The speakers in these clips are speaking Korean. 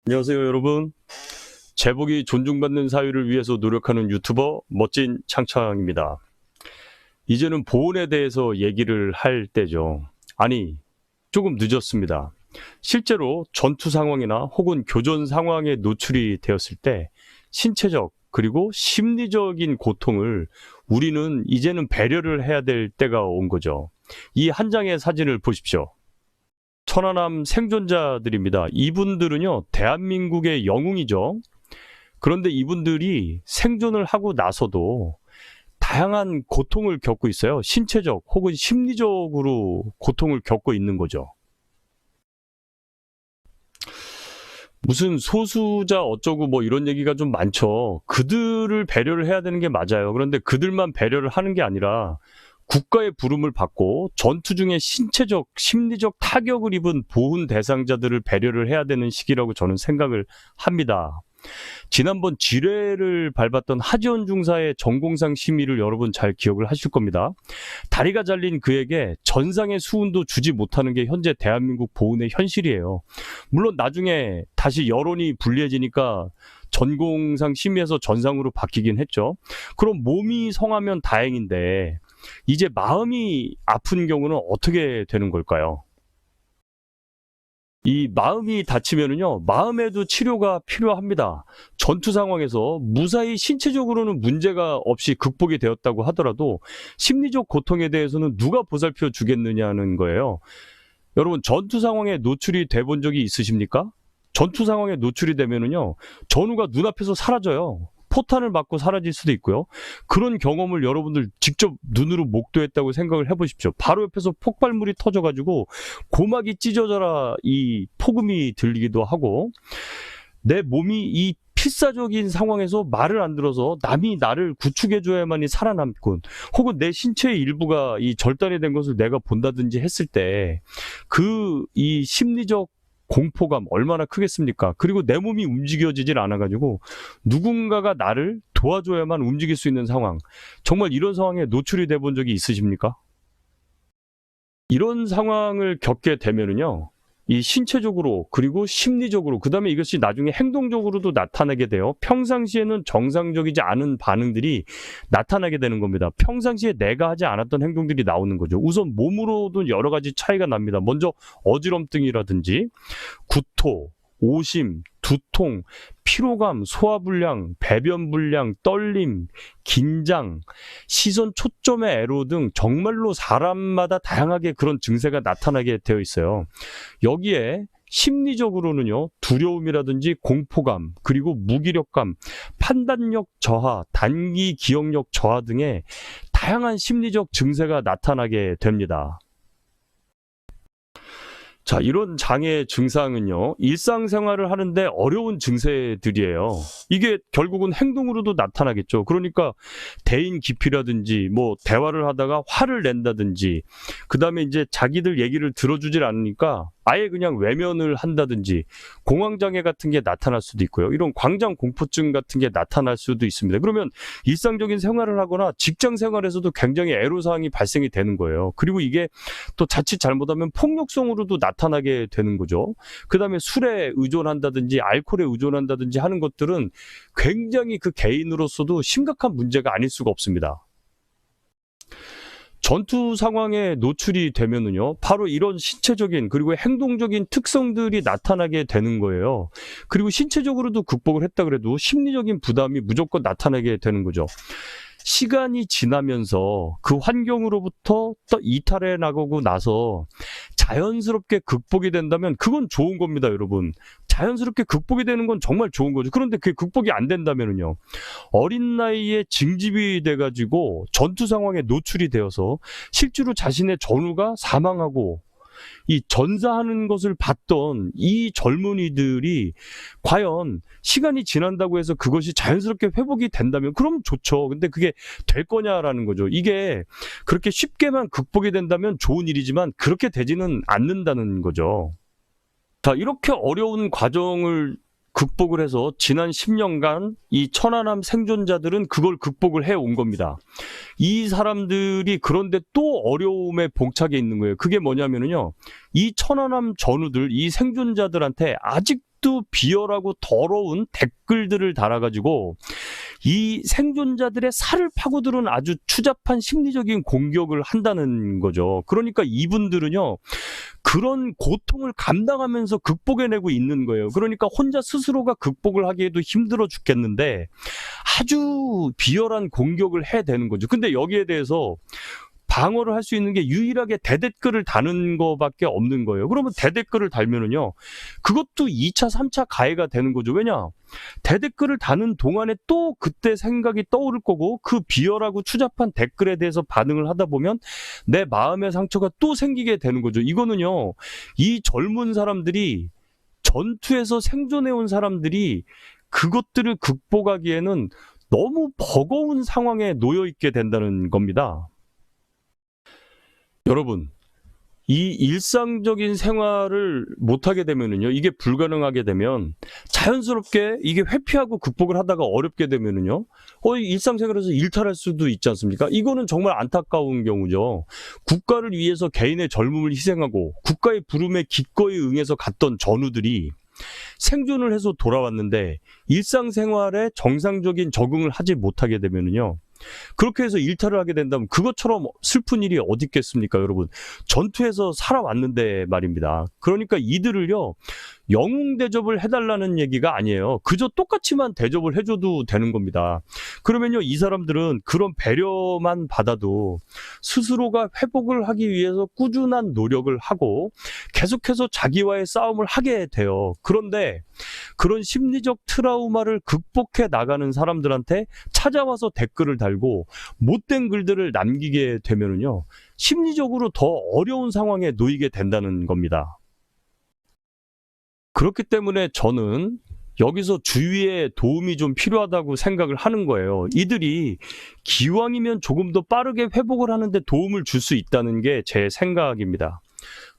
안녕하세요, 여러분. 제복이 존중받는 사회를 위해서 노력하는 유튜버 멋진 창창입니다. 이제는 보온에 대해서 얘기를 할 때죠. 아니, 조금 늦었습니다. 실제로 전투 상황이나 혹은 교전 상황에 노출이 되었을 때 신체적 그리고 심리적인 고통을 우리는 이제는 배려를 해야 될 때가 온 거죠. 이 한 장의 사진을 보십시오. 천안함 생존자들입니다. 이분들은요, 대한민국의 영웅이죠. 그런데 이분들이 생존을 하고 나서도 다양한 고통을 겪고 있어요. 신체적 혹은 심리적으로 고통을 겪고 있는 거죠. 무슨 소수자 어쩌고 뭐 이런 얘기가 좀 많죠. 그들을 배려를 해야 되는 게 맞아요. 그런데 그들만 배려를 하는 게 아니라 국가의 부름을 받고 전투 중에 신체적, 심리적 타격을 입은 보훈 대상자들을 배려를 해야 되는 시기라고 저는 생각을 합니다. 지난번 지뢰를 밟았던 하지원 중사의 전공상 심의를 여러분 잘 기억을 하실 겁니다. 다리가 잘린 그에게 전상의 수훈도 주지 못하는 게 현재 대한민국 보훈의 현실이에요. 물론 나중에 다시 여론이 불리해지니까 전공상 심의에서 전상으로 바뀌긴 했죠. 그럼 몸이 성하면 다행인데 이제 마음이 아픈 경우는 어떻게 되는 걸까요? 이 마음이 다치면은요, 마음에도 치료가 필요합니다. 전투 상황에서 무사히 신체적으로는 문제가 없이 극복이 되었다고 하더라도 심리적 고통에 대해서는 누가 보살펴 주겠느냐는 거예요. 여러분, 전투 상황에 노출이 돼 본 적이 있으십니까? 전투 상황에 노출이 되면은요, 전우가 눈앞에서 사라져요. 포탄을 맞고 사라질 수도 있고요. 그런 경험을 여러분들 직접 눈으로 목도했다고 생각을 해보십시오. 바로 옆에서 폭발물이 터져가지고 고막이 찢어져라 이 폭음이 들리기도 하고, 내 몸이 이 필사적인 상황에서 말을 안 들어서 남이 나를 구축해줘야만이 살아남군, 혹은 내 신체의 일부가 이 절단이 된 것을 내가 본다든지 했을 때 그 이 심리적 공포감 얼마나 크겠습니까? 그리고 내 몸이 움직여지질 않아가지고 누군가가 나를 도와줘야만 움직일 수 있는 상황, 정말 이런 상황에 노출이 돼 본 적이 있으십니까? 이런 상황을 겪게 되면은요, 이 신체적으로 그리고 심리적으로, 그 다음에 이것이 나중에 행동적으로도 나타나게 돼요. 평상시에는 정상적이지 않은 반응들이 나타나게 되는 겁니다. 평상시에 내가 하지 않았던 행동들이 나오는 거죠. 우선 몸으로도 여러 가지 차이가 납니다. 먼저 어지럼증이라든지 구토, 오심, 두통, 피로감, 소화불량, 배변불량, 떨림, 긴장, 시선 초점의 애로 등 정말로 사람마다 다양하게 그런 증세가 나타나게 되어 있어요. 여기에 심리적으로는요, 두려움이라든지 공포감, 그리고 무기력감, 판단력 저하, 단기 기억력 저하 등의 다양한 심리적 증세가 나타나게 됩니다. 자, 이런 장애 증상은요, 일상생활을 하는데 어려운 증세들이에요. 이게 결국은 행동으로도 나타나겠죠. 그러니까 대인 기피라든지, 뭐, 대화를 하다가 화를 낸다든지, 그 다음에 이제 자기들 얘기를 들어주질 않으니까 아예 그냥 외면을 한다든지, 공황장애 같은 게 나타날 수도 있고요. 이런 광장공포증 같은 게 나타날 수도 있습니다. 그러면 일상적인 생활을 하거나 직장 생활에서도 굉장히 애로사항이 발생이 되는 거예요. 그리고 이게 또 자칫 잘못하면 폭력성으로도 나타나게 되는 거죠. 그 다음에 술에 의존한다든지 알코올에 의존한다든지 하는 것들은 굉장히 그 개인으로서도 심각한 문제가 아닐 수가 없습니다. 전투 상황에 노출이 되면은요, 바로 이런 신체적인 그리고 행동적인 특성들이 나타나게 되는 거예요. 그리고 신체적으로도 극복을 했다 그래도 심리적인 부담이 무조건 나타나게 되는 거죠. 시간이 지나면서 그 환경으로부터 또 이탈해 나가고 나서 자연스럽게 극복이 된다면 그건 좋은 겁니다, 여러분. 자연스럽게 극복이 되는 건 정말 좋은 거죠. 그런데 그게 극복이 안 된다면은요, 어린 나이에 징집이 돼가지고 전투 상황에 노출이 되어서 실제로 자신의 전우가 사망하고 이 전사하는 것을 봤던 이 젊은이들이 과연 시간이 지난다고 해서 그것이 자연스럽게 회복이 된다면 그럼 좋죠. 근데 그게 될 거냐라는 거죠. 이게 그렇게 쉽게만 극복이 된다면 좋은 일이지만 그렇게 되지는 않는다는 거죠. 자, 이렇게 어려운 과정을 극복을 해서 지난 10년간 이 천안함 생존자들은 그걸 극복을 해온 겁니다. 이 사람들이 그런데 또 어려움에 봉착해 있는 거예요. 그게 뭐냐면요, 이 천안함 전우들, 이 생존자들한테 아직도 아직도 비열하고 더러운 댓글들을 달아가지고 이 생존자들의 살을 파고드는 아주 추잡한 심리적인 공격을 한다는 거죠. 그러니까 이분들은요, 그런 고통을 감당하면서 극복해내고 있는 거예요. 그러니까 혼자 스스로가 극복을 하기에도 힘들어 죽겠는데 아주 비열한 공격을 해대는 거죠. 근데 여기에 대해서 방어를 할 수 있는 게 유일하게 대댓글을 다는 거밖에 없는 거예요. 그러면 대댓글을 달면은요, 그것도 2차, 3차 가해가 되는 거죠. 왜냐? 대댓글을 다는 동안에 또 그때 생각이 떠오를 거고 그 비열하고 추잡한 댓글에 대해서 반응을 하다 보면 내 마음의 상처가 또 생기게 되는 거죠. 이거는요, 이 젊은 사람들이 전투에서 생존해온 사람들이 그것들을 극복하기에는 너무 버거운 상황에 놓여 있게 된다는 겁니다. 여러분, 이 일상적인 생활을 못하게 되면은요, 이게 불가능하게 되면 자연스럽게 이게 회피하고 극복을 하다가 어렵게 되면은요, 일상생활에서 일탈할 수도 있지 않습니까? 이거는 정말 안타까운 경우죠. 국가를 위해서 개인의 젊음을 희생하고 국가의 부름에 기꺼이 응해서 갔던 전우들이 생존을 해서 돌아왔는데 일상생활에 정상적인 적응을 하지 못하게 되면은요, 그렇게 해서 일탈을 하게 된다면 그것처럼 슬픈 일이 어디 있겠습니까, 여러분? 전투에서 살아왔는데 말입니다. 그러니까 이들을요, 영웅 대접을 해달라는 얘기가 아니에요. 그저 똑같이만 대접을 해줘도 되는 겁니다. 그러면요, 이 사람들은 그런 배려만 받아도 스스로가 회복을 하기 위해서 꾸준한 노력을 하고 계속해서 자기와의 싸움을 하게 돼요. 그런데 그런 심리적 트라우마를 극복해 나가는 사람들한테 찾아와서 댓글을 달고 못된 글들을 남기게 되면은요, 심리적으로 더 어려운 상황에 놓이게 된다는 겁니다. 그렇기 때문에 저는 여기서 주위에 도움이 좀 필요하다고 생각을 하는 거예요. 이들이 기왕이면 조금 더 빠르게 회복을 하는데 도움을 줄 수 있다는 게 제 생각입니다.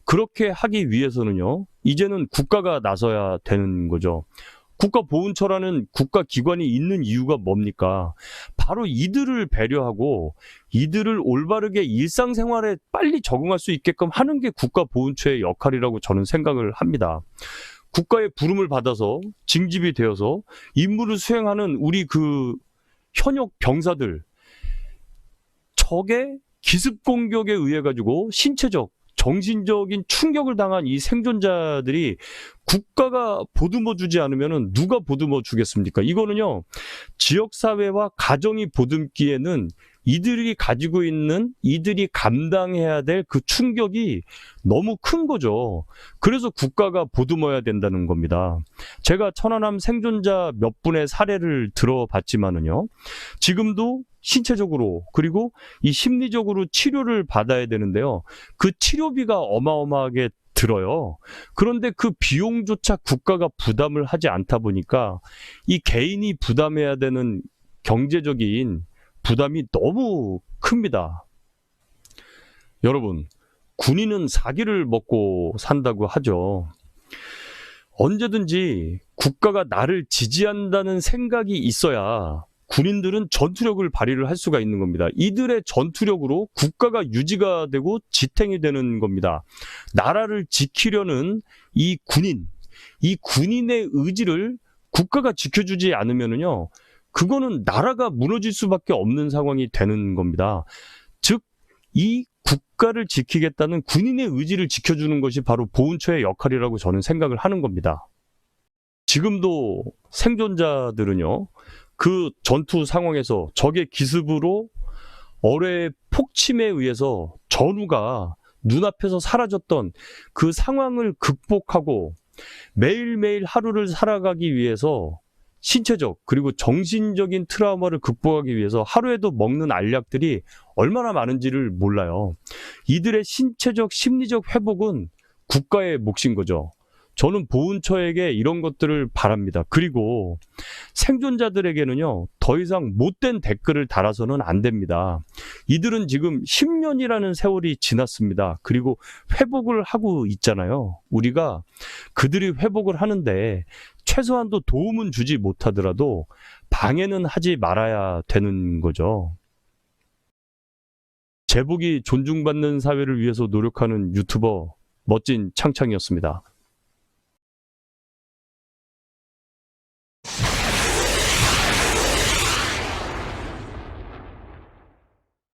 그렇게 하기 위해서는요, 이제는 국가가 나서야 되는 거죠. 국가보훈처라는 국가기관이 있는 이유가 뭡니까? 바로 이들을 배려하고 이들을 올바르게 일상생활에 빨리 적응할 수 있게끔 하는 게 국가보훈처의 역할이라고 저는 생각을 합니다. 국가의 부름을 받아서 징집이 되어서 임무를 수행하는 우리 그 현역 병사들, 적의 기습 공격에 의해 가지고 신체적, 정신적인 충격을 당한 이 생존자들이 국가가 보듬어 주지 않으면 누가 보듬어 주겠습니까? 이거는요, 지역사회와 가정이 보듬기에는 이들이 가지고 있는, 이들이 감당해야 될 그 충격이 너무 큰 거죠. 그래서 국가가 보듬어야 된다는 겁니다. 제가 천안함 생존자 몇 분의 사례를 들어봤지만은요, 지금도 신체적으로 그리고 이 심리적으로 치료를 받아야 되는데요, 그 치료비가 어마어마하게 들어요. 그런데 그 비용조차 국가가 부담을 하지 않다 보니까 이 개인이 부담해야 되는 경제적인 부담이 너무 큽니다. 여러분, 군인은 사기를 먹고 산다고 하죠. 언제든지 국가가 나를 지지한다는 생각이 있어야 군인들은 전투력을 발휘를 할 수가 있는 겁니다. 이들의 전투력으로 국가가 유지가 되고 지탱이 되는 겁니다. 나라를 지키려는 이 군인의 의지를 국가가 지켜주지 않으면요, 그거는 나라가 무너질 수밖에 없는 상황이 되는 겁니다. 즉, 이 국가를 지키겠다는 군인의 의지를 지켜주는 것이 바로 보훈처의 역할이라고 저는 생각을 하는 겁니다. 지금도 생존자들은요, 그 전투 상황에서 적의 기습으로 어뢰의 폭침에 의해서 전우가 눈앞에서 사라졌던 그 상황을 극복하고 매일매일 하루를 살아가기 위해서 신체적 그리고 정신적인 트라우마를 극복하기 위해서 하루에도 먹는 알약들이 얼마나 많은지를 몰라요. 이들의 신체적, 심리적 회복은 국가의 몫인 거죠. 저는 보훈처에게 이런 것들을 바랍니다. 그리고 생존자들에게는요, 더 이상 못된 댓글을 달아서는 안 됩니다. 이들은 지금 10년이라는 세월이 지났습니다. 그리고 회복을 하고 있잖아요. 우리가 그들이 회복을 하는데 최소한도 도움은 주지 못하더라도 방해는 하지 말아야 되는 거죠. 제복이 존중받는 사회를 위해서 노력하는 유튜버 멋진 창창이었습니다.